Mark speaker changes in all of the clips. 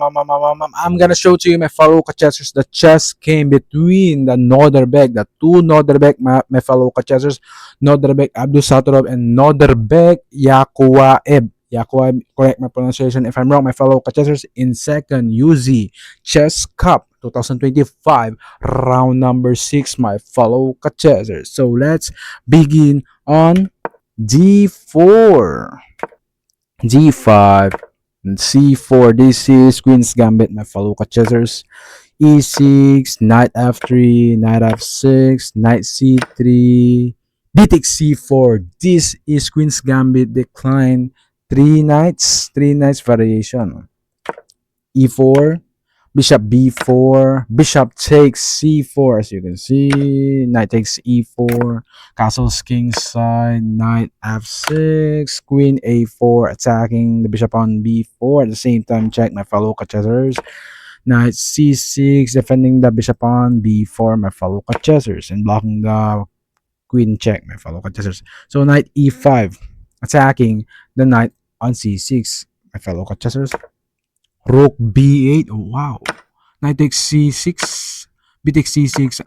Speaker 1: I'm gonna show to you my fellow chessers the chess game between the Nodirbek, the two Nodirbek, my fellow chessers, Nodirbek Abdusattorov and Nodirbek Yakubboev. Yakubboev, correct my pronunciation if I'm wrong, my fellow chessers. In second, UZ Chess Cup 2025, round number 6, my fellow chessers. So let's begin on D4. G5, C4. This is Queen's Gambit, my fellow chessers. E6, Knight F3, Knight F6, Knight C3, B takes C4. This is Queen's Gambit decline. Three knights variation. E4, Bishop B4, Bishop takes C4, as you can see, Knight takes E4, Castle's kingside, Knight F6, Queen A4, attacking the Bishop on B4, at the same time check my fellow chessers, Knight C6, defending the Bishop on B4, my fellow chessers, and blocking the Queen check, my fellow chessers. So Knight E5, attacking the Knight on C6, my fellow chessers. Rook B8. Oh, wow. Knight takes C6. B takes C6.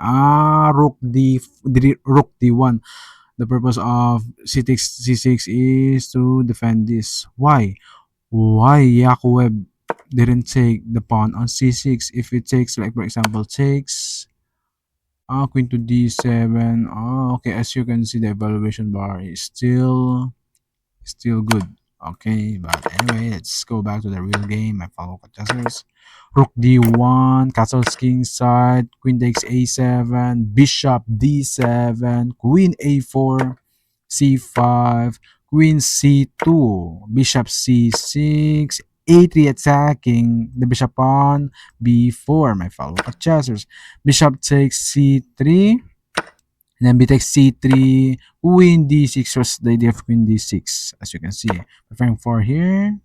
Speaker 1: Rook D1. The purpose of C takes C6 is to defend this. Why? Why Yakubboev didn't take the pawn on C6? If it takes, like for example, takes Queen to D7. Okay. As you can see, the evaluation bar is still good. Okay, but anyway, let's go back to the real game. My fellow contestants. Rook D1, Castle's kingside, Queen takes A7, Bishop D7, Queen A4, C5, Queen C2, Bishop C6, A3 attacking the Bishop on B4. My fellow contestants. Bishop takes C3. And then b takes c3, queen d6 was the idea of queen d6, as you can see. Preferring 4 here.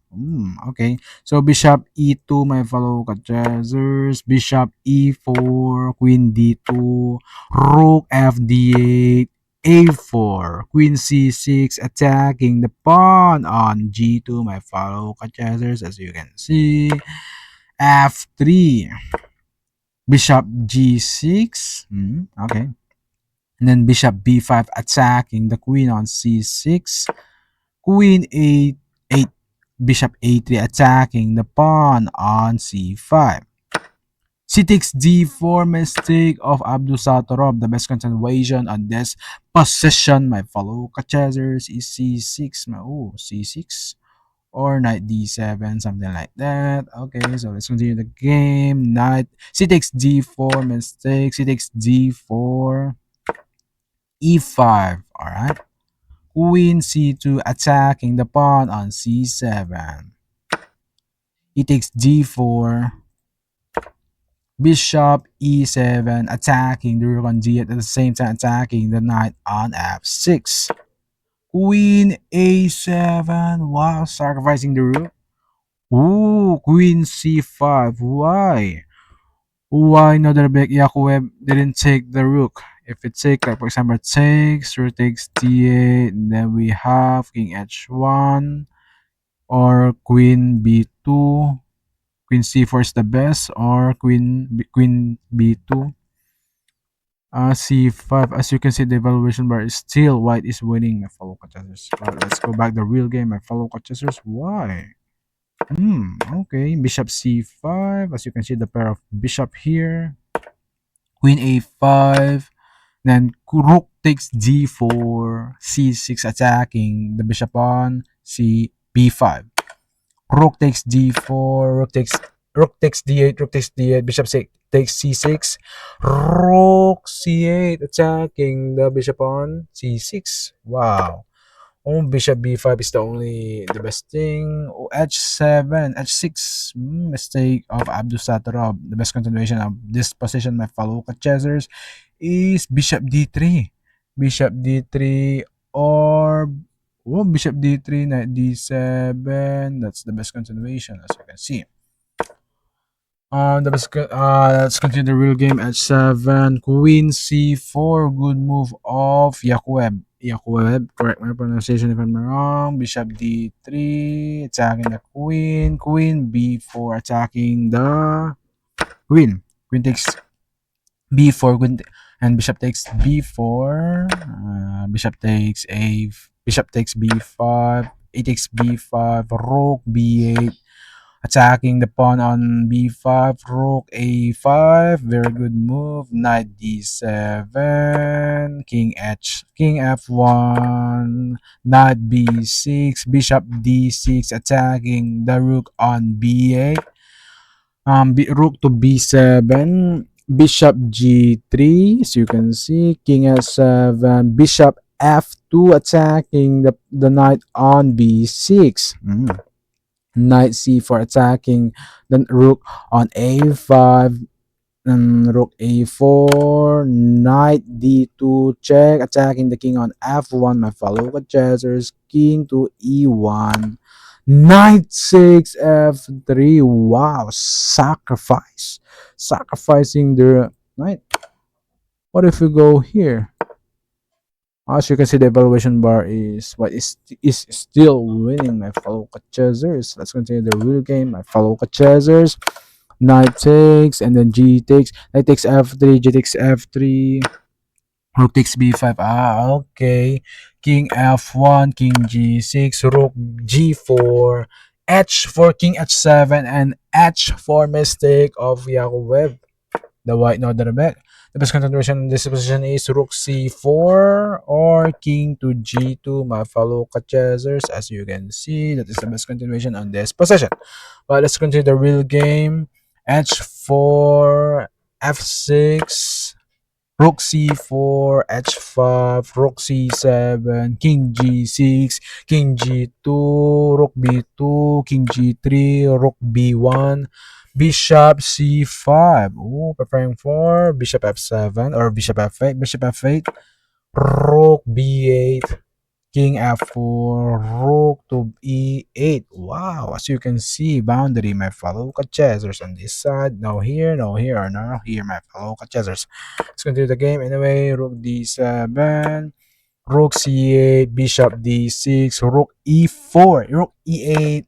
Speaker 1: Okay. So bishop e2, my fellow chessers. Bishop e4, queen d2, rook f d8, a4, queen c6, attacking the pawn on g2, my fellow chessers, as you can see. F3, bishop g6. Okay. And then bishop b5, attacking the queen on c6, queen a8, bishop a3, attacking the pawn on c5. C takes d4, mistake of Abdusattorov. The best continuation on this position, my fellow chessers, is c6. C6 or knight d7, something like that. Okay, so let's continue the game. Knight c takes d4, mistake. C takes d4, e5. All right. Queen c2, attacking the pawn on c7. He takes d4. Bishop e7, attacking the rook on d8, at the same time attacking the knight on f6. Queen a7. Wow, sacrificing the rook. Ooh, queen c5. Why? Why Nodirbek Yakubboev didn't take the rook? If it take, like for example, takes, rook takes d8, then we have king h1 or queen b2. Queen c4 is the best, or queen b2. C5. As you can see, the evaluation bar is still white is winning, my fellow contestants. But let's go back the real game, my fellow contestants. Why? Okay. Bishop c5. As you can see, the pair of bishop here. Queen a5. Then rook takes d4, c6, attacking the bishop on b5. Rook takes d4, rook takes d8, rook takes d8, bishop takes c6, rook c8, attacking the bishop on c6. Wow. Bishop b5 is the best thing. H7, h6, mistake of Abdusattorov. The best continuation of this position, my fellow chessers, is bishop d3. Bishop d3 or bishop d3, knight d7. That's the best continuation, as you can see. Let's continue the real game. H7, queen c4. Good move of Yakubboev. Yakubboev, correct my pronunciation if I'm wrong. Bishop d3, attacking the queen. Queen b4, attacking the queen. Queen takes b4, queen, and bishop takes b4. Bishop takes a. Bishop takes b5. A takes b5. Rook b8. Attacking the pawn on b5, rook a5, very good move, knight d7, king f1, knight b6, bishop d6, attacking the rook on b8, rook to b7, bishop g3, as you can see, king s7, bishop f2, attacking the knight on b6. Knight c4, attacking the rook on a5, rook a4, knight d2 check, attacking the king on f1, my fellow chessers, king to e1, knight 6 f3. Wow, sacrificing the knight. What if we go here? As you can see, the evaluation bar is what is still winning, my fellow chessers. Let's continue the real game, my fellow chessers. Knight takes, and then g takes. Knight takes f3, g takes f3. Rook takes b5. Okay. King f1, king g6, rook g4, h4, king h7, and h4 mistake of Yakubboev, the white Nodirbek. The best continuation in this position is rook c4 or king to g2, my fellow chessers. As you can see, that is the best continuation on this position. But let's continue the real game. h4, f6, rook c4, h5, rook c7, king g6, king g2, rook b2, king g3, rook b1, bishop c5. Ooh, preparing for bishop f7 or bishop f8, bishop f8, rook b8, king f4, rook to e8. Wow, as you can see, boundary, my fellow chessers, on this side. No here, no here, or no here, my fellow chessers. Let's continue the game anyway. Rook d7, rook c8, bishop d6, rook e4, rook e8,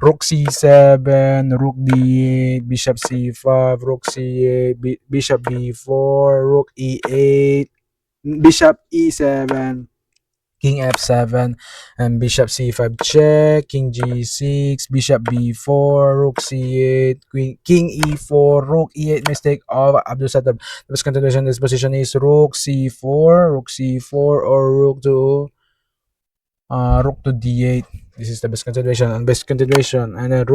Speaker 1: rook c7, rook d8, bishop c5, rook c8, bishop b4, rook e8, bishop e7, king f7, and bishop c5 check, king g6, bishop b4, rook c8, king e4, rook e8 mistake of Abdusattorov. The best continuation in this position is rook c4, or rook to d8. This is the best continuation, and best continuation, and then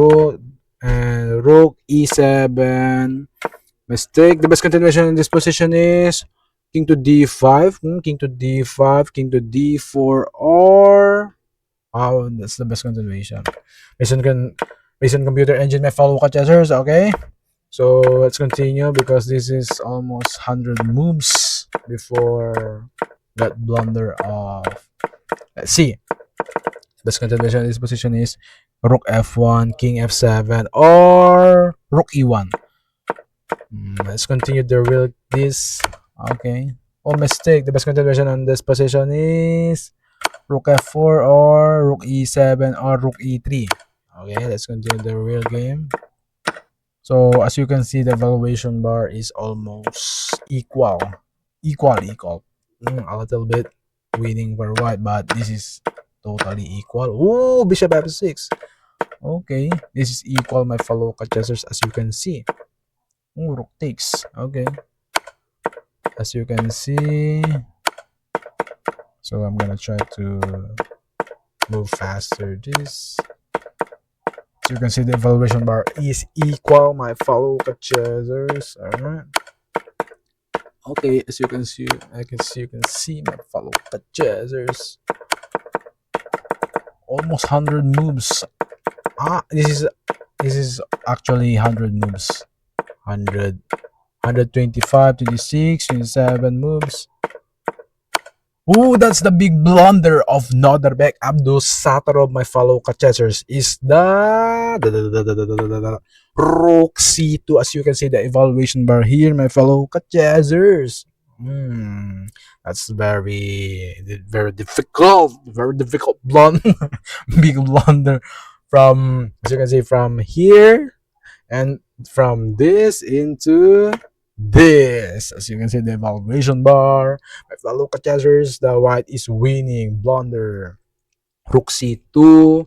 Speaker 1: rook e7 mistake. The best continuation in this position is king to d5, king to d5, king to d4, or oh, that's the best continuation. Based on computer engine, my fellow chessers. Okay, so let's continue because this is almost 100 moves before that blunder of. Let's see. Best continuation in this position is rook f1, king f7, or rook e1. Let's continue the real this. Okay. Oh, mistake. The best continuation on this position is rook f4 or rook e7 or rook e3. Okay, let's continue the real game. So as you can see, the evaluation bar is almost equal. A little bit winning for white, but this is totally equal. Oh, bishop f6. Okay, this is equal, my fellow chessers, as you can see. Oh, rook takes. Okay, as you can see. So I'm gonna try to move faster this. So you can see the evaluation bar is equal, my fellow chessers. Alright. Okay, as you can see, you can see my fellow chessers. Almost 100 moves. This is actually 100 moves. 100, 125, 26, 27 moves. Oh, that's the big blunder of Nodirbek. Abdusattorov, my fellow chessers, is the rook c2. As you can see, the evaluation bar here, my fellow chessers. Hmm, that's very difficult blunder, big blunder from, as you can see, from here and from this into this. As you can see, the evaluation bar. My fellow catchers, the white is winning. Blunder. Rook C2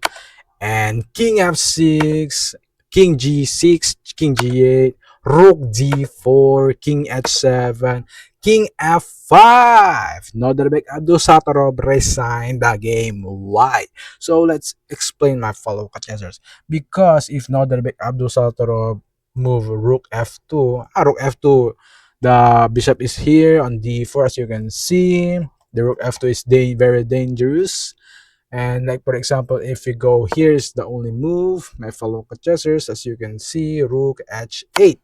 Speaker 1: and King F6, King G6, King G8, Rook D4, King H7, King F5. Nodirbek Abdusattorov resigned the game. Why? So let's explain, my fellow contestants. Because if Nodirbek Abdusattorov move Rook F2, Rook F2, the bishop is here on D4, as you can see. The Rook F2 is very dangerous. And like for example, if we go, here's the only move, my fellow contestants, as you can see, Rook H8.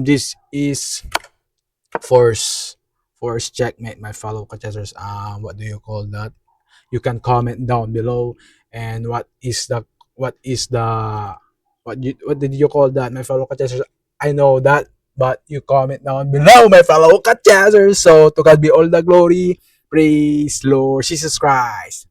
Speaker 1: This is force force checkmate, my fellow contestants. What do you call that? You can comment down below. And what is the what did you call that, my fellow contestants? I know that, but you comment down below, my fellow contestants. So to God be all the glory. Praise Lord Jesus Christ.